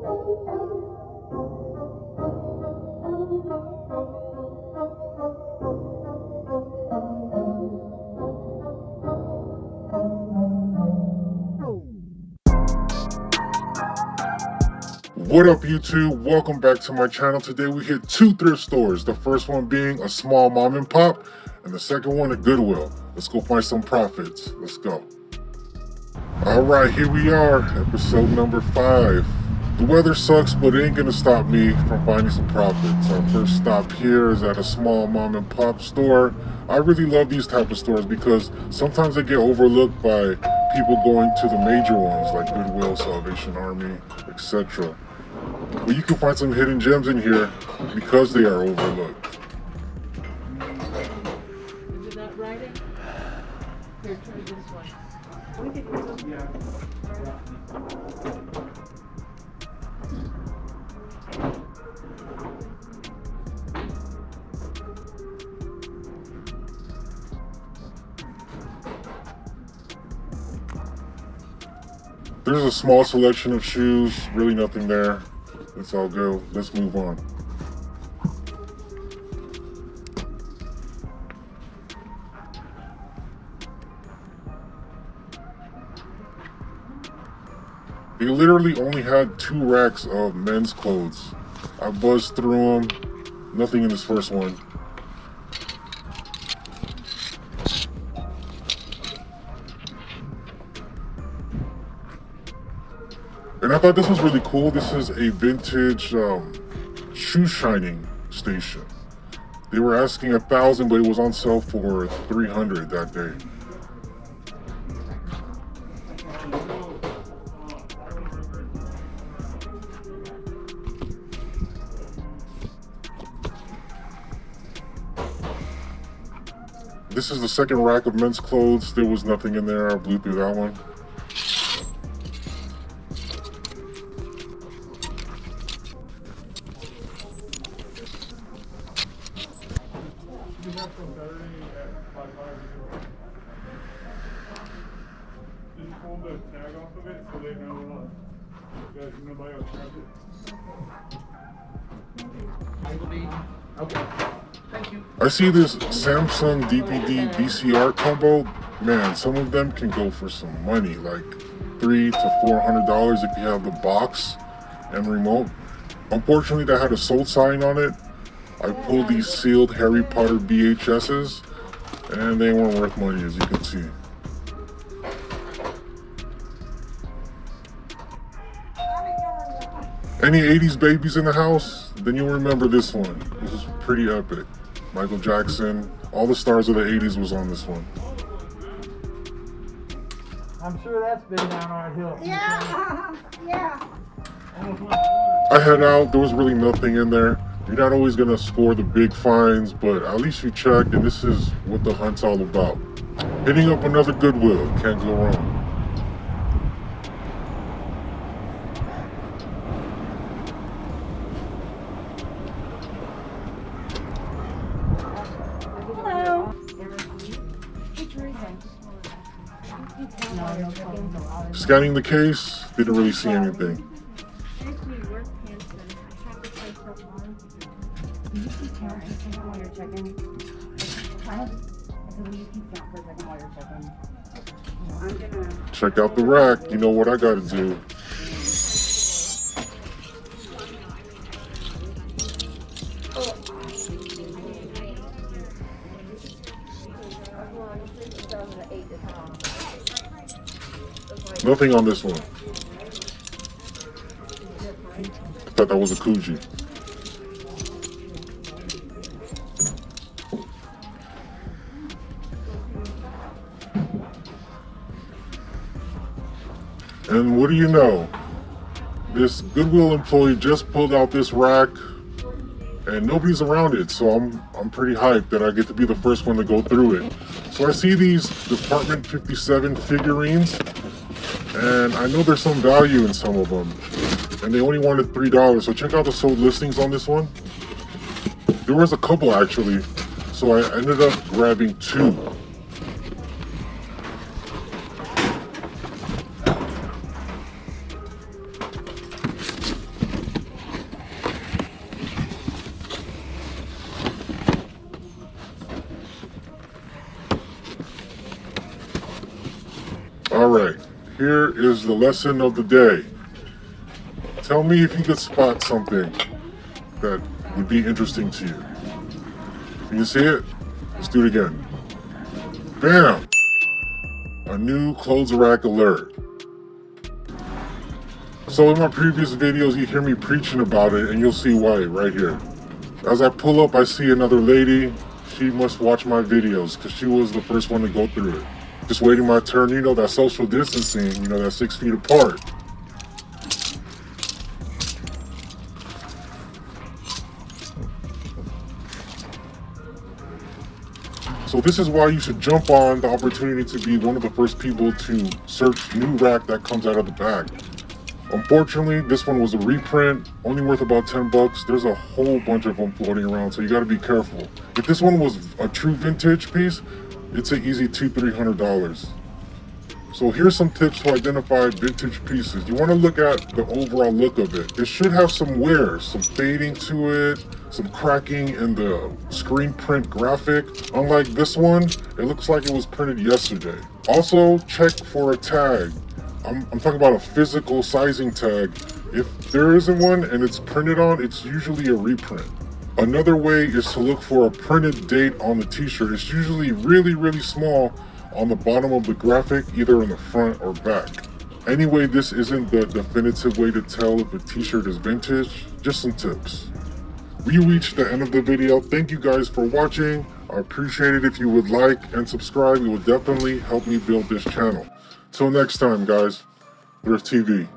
What up YouTube? Welcome back to my channel. Today we hit two thrift stores. The first one being a small mom and pop, and the second one a Goodwill. Let's go find some profits. Let's go. Alright, here we are, episode number 5. The weather sucks, but it ain't gonna stop me from finding some profits. Our first stop here is at a small mom and pop store. I really love these type of stores because sometimes they get overlooked by people going to the major ones like Goodwill, Salvation Army, etc. But you can find some hidden gems in here because they are overlooked. Is it not writing? Here, try this one. We can use them. There's a small selection of shoes, really nothing there. It's all good. Let's move on. They literally only had 2 racks of men's clothes. I buzzed through them. Nothing in this first one. And I thought this was really cool. This is a vintage shoe shining station. They were asking $1,000, but it was on sale for $300 that day. This is the second rack of men's clothes. There was nothing in there. I blew through that one. Just pull the tag off of it so they know that nobody else grabs it. Okay. Thank you. I see this Samsung DVD VCR combo. Man, some of them can go for some money, like $300 to $400 if you have the box and remote. Unfortunately, that had a sold sign on it. I pulled these sealed Harry Potter VHSs, and they weren't worth money, as you can see. Any 80s babies in the house? Then you'll remember this one. This is pretty epic. Michael Jackson, all the stars of the 80s was on this one. I'm sure that's been down our hill. Yeah. Yeah. I head out, there was really nothing in there. You're not always gonna score the big finds, but at least you checked, and this is what the hunt's all about. Hitting up another Goodwill, can't go wrong. Hello. Scanning the case, didn't really see anything. Check out the rack, you know what I gotta do. Nothing on this one. I thought that was a Kuji. And what do you know? This Goodwill employee just pulled out this rack and nobody's around it, so I'm pretty hyped that I get to be the first one to go through it. So I see these Department 57 figurines, and I know there's some value in some of them, and they only wanted $3, so check out the sold listings on this one. There was a couple actually, so I ended up grabbing 2. is the lesson of the day. Tell me if you could spot something that would be interesting to you. Can you see it? Let's do it again. Bam! A new clothes rack alert. So in my previous videos, you hear me preaching about it, and you'll see why right here. As I pull up, I see another lady. She must watch my videos because she was the first one to go through it. Just waiting my turn, you know, that social distancing, you know, that 6 feet apart. So this is why you should jump on the opportunity to be one of the first people to search new rack that comes out of the bag. Unfortunately, this one was a reprint, only worth about 10 bucks. There's a whole bunch of them floating around, so you gotta be careful. If this one was a true vintage piece, it's an easy $200-300. So here's some tips to identify vintage pieces. You wanna look at the overall look of it. It should have some wear, some fading to it, some cracking in the screen print graphic. Unlike this one, it looks like it was printed yesterday. Also, check for a tag. I'm talking about a physical sizing tag. If there isn't one and it's printed on, it's usually a reprint. Another way is to look for a printed date on the t-shirt. It's usually really small on the bottom of the graphic, either in the front or back. Anyway, this isn't the definitive way to tell if a t-shirt is vintage, just some tips. We reached the end of the video. Thank you guys for watching. I appreciate it if you would like and subscribe. It will definitely help me build this channel. Till next time, guys, Thrift TV.